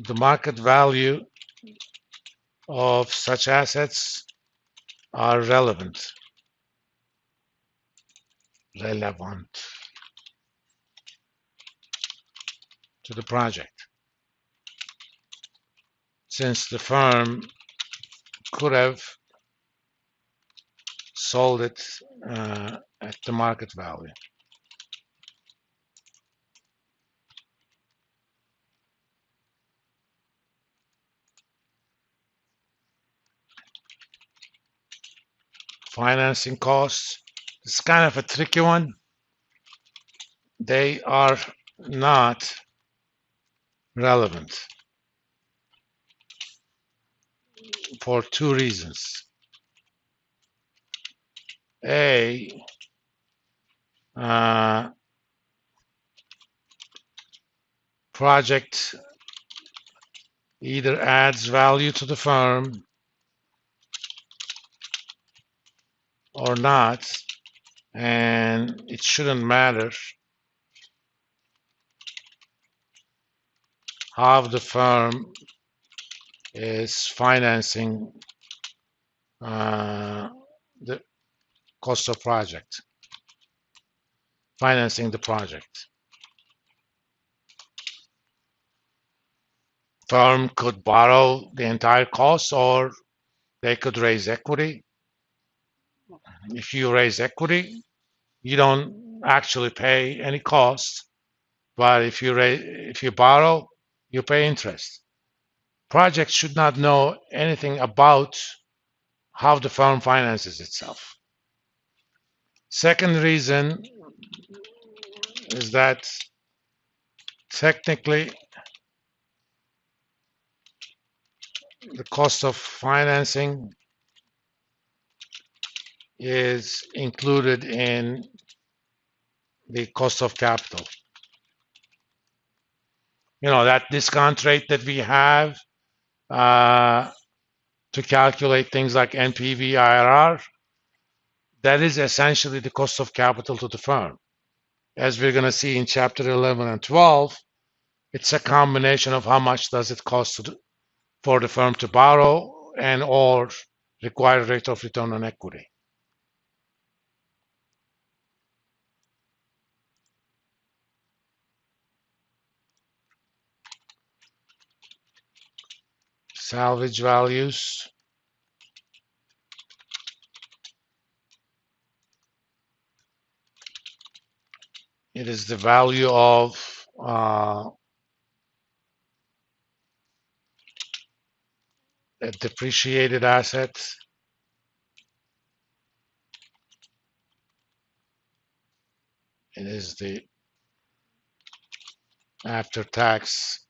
the market value of such assets are relevant to the project, since the firm could have sold it at the market value. Financing costs, it's kind of a tricky one. They are not relevant for two reasons. A, project either adds value to the firm or not, and it shouldn't matter how the firm is financing the cost of project, financing the project. Firm could borrow the entire cost, or they could raise equity. If you raise equity, you don't actually pay any cost, but if you borrow, you pay interest. Project should not know anything about how the firm finances itself. Second reason is that technically the cost of financing is included in the cost of capital. You know, that discount rate that we have to calculate things like NPV, IRR, that is essentially the cost of capital to the firm. As we're going to see in chapter 11 and 12, it's a combination of how much does it cost for the firm to borrow and or required rate of return on equity. Salvage values. It is the value of a depreciated asset It is the after-tax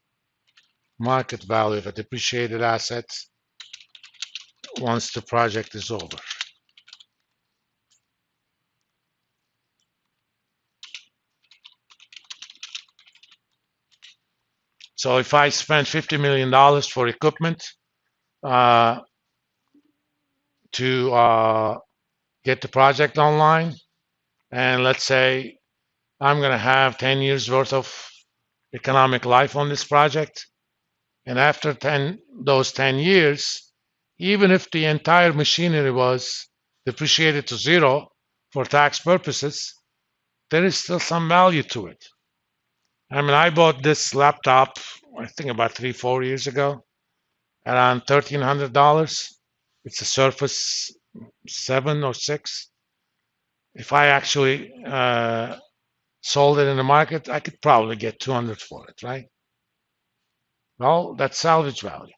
market value of a depreciated asset once the project is over. So if I spend $50 million for equipment to get the project online, and let's say I'm going to have 10 years worth of economic life on this project, and after those 10 years, even if the entire machinery was depreciated to zero for tax purposes, there is still some value to it. I mean, I bought this laptop, I think about 3-4 years ago, around $1,300. It's a Surface 7 or 6. If I actually sold it in the market, I could probably get 200 for it, right? Well, that's salvage value.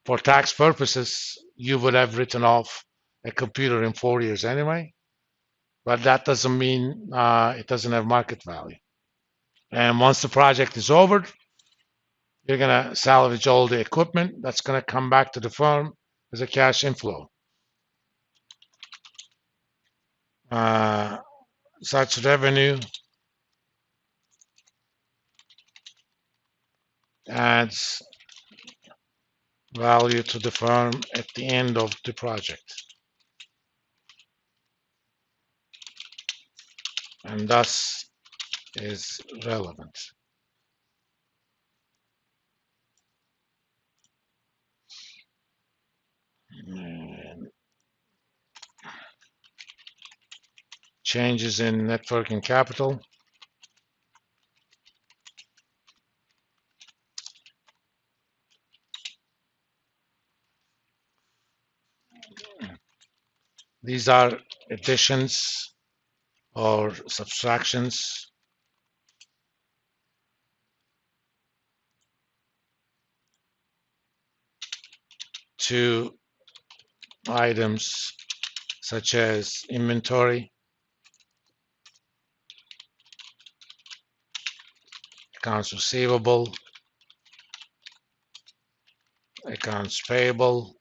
For tax purposes, you would have written off a computer in 4 years anyway, but that doesn't mean it doesn't have market value. And once the project is over, you're going to salvage all the equipment. That's going to come back to the firm as a cash inflow. Such revenue adds value to the firm at the end of the project, and thus is relevant. changes in net working capital. These are additions or subtractions to items such as inventory, accounts receivable, accounts payable,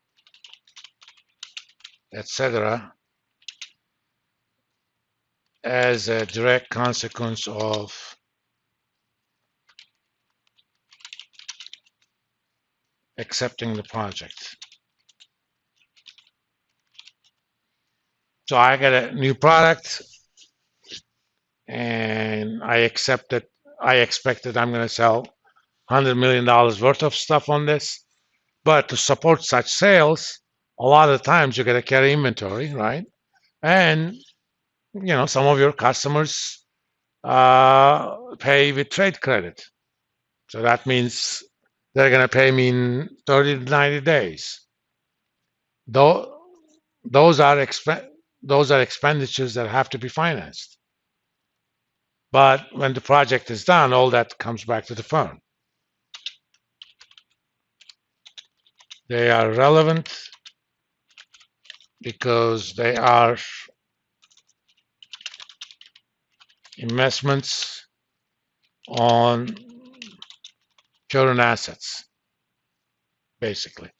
etc., as a direct consequence of accepting the project. So I get a new product and I expected I'm going to sell $100 million worth of stuff on this. But to support such sales, a lot of times you got to carry inventory, right? And some of your customers pay with trade credit. So that means they're going to pay me in 30 to 90 days. Though those are expenditures that have to be financed. But when the project is done, all that comes back to the firm. They are relevant because they are investments on current assets, basically.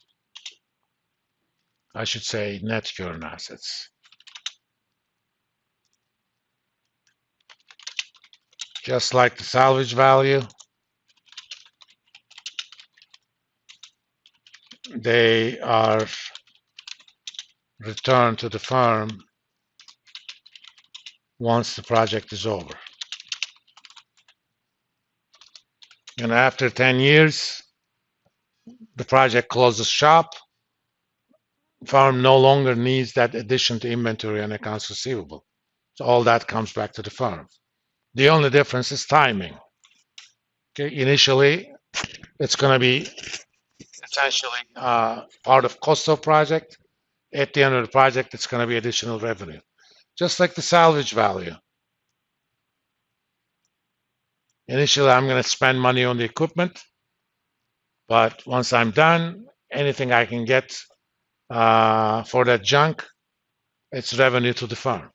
I should say net current assets. Just like the salvage value, they are returned to the firm once the project is over. And after 10 years, the project closes shop. Firm no longer needs that addition to inventory and accounts receivable. So all that comes back to the firm. The only difference is timing. Okay, initially, it's going to be essentially part of cost of project. At the end of the project, it's going to be additional revenue, just like the salvage value. Initially, I'm going to spend money on the equipment, but once I'm done, anything I can get for that junk, it's revenue to the firm.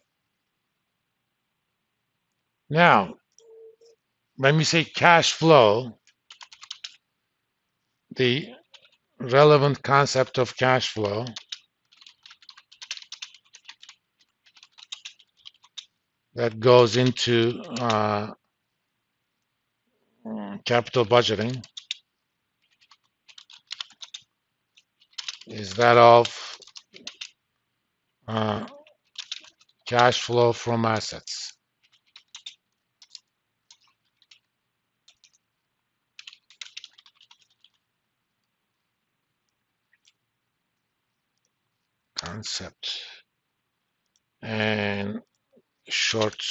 Now, when we say cash flow, the relevant concept of cash flow that goes into capital budgeting is that of cash flow from assets. Concept and short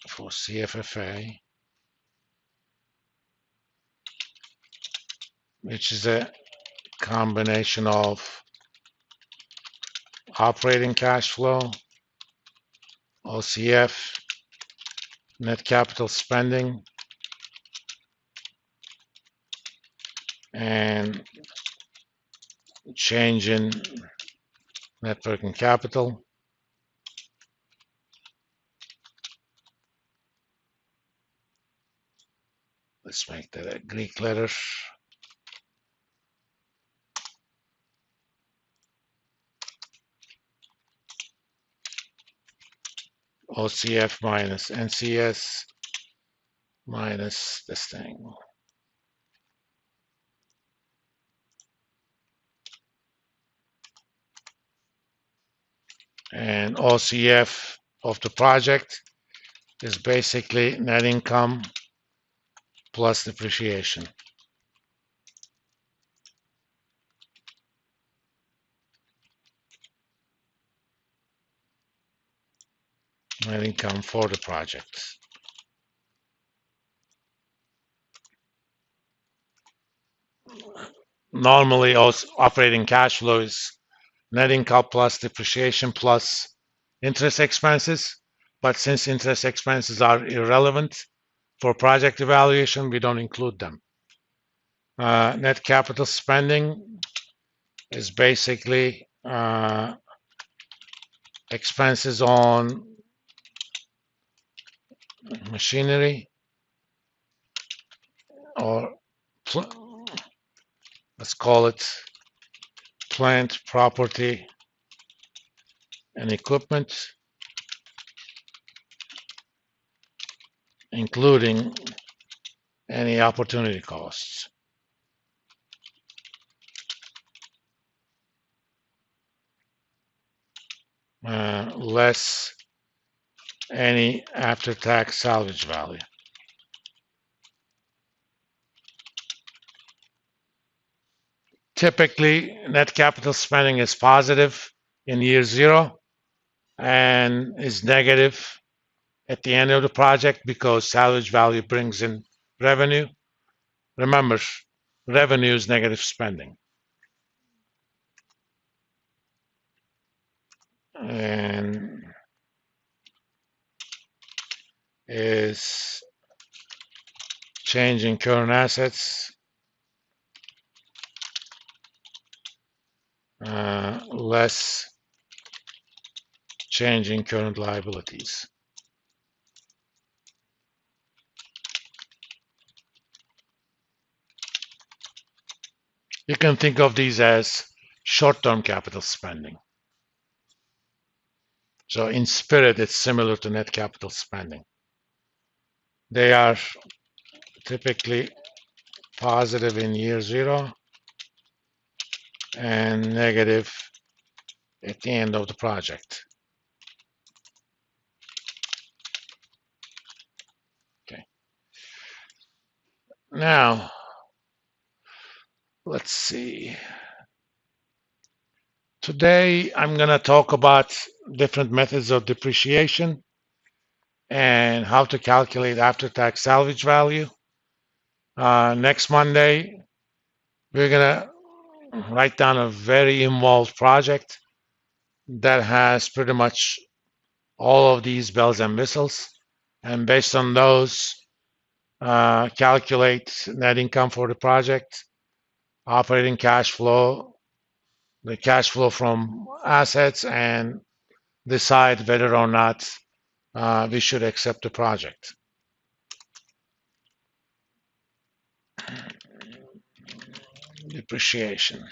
for CFFA, which is a combination of operating cash flow, OCF, net capital spending, and change in net working capital. Let's make that a Greek letter. OCF minus NCS minus this thing. And OCF of the project is basically net income plus depreciation. net income for the project. Normally, also operating cash flow is net income plus depreciation plus interest expenses. But since interest expenses are irrelevant for project evaluation, we don't include them. Net capital spending is basically expenses on machinery or let's call it plant, property, and equipment, including any opportunity costs. Less any after-tax salvage value. Typically, net capital spending is positive in year 0 and is negative at the end of the project because salvage value brings in revenue. Remember, revenue is negative spending. And is change in current assets, less change in current liabilities. You can think of these as short-term capital spending. So in spirit, it's similar to net capital spending. They are typically positive in year 0 and negative at the end of the project. Okay. Now, let's see. Today, I'm going to talk about different methods of depreciation and how to calculate after-tax salvage value. Next Monday, we're going to write down a very involved project that has pretty much all of these bells and whistles. And based on those, calculate net income for the project, operating cash flow, the cash flow from assets, and decide whether or not we should accept the project. Depreciation.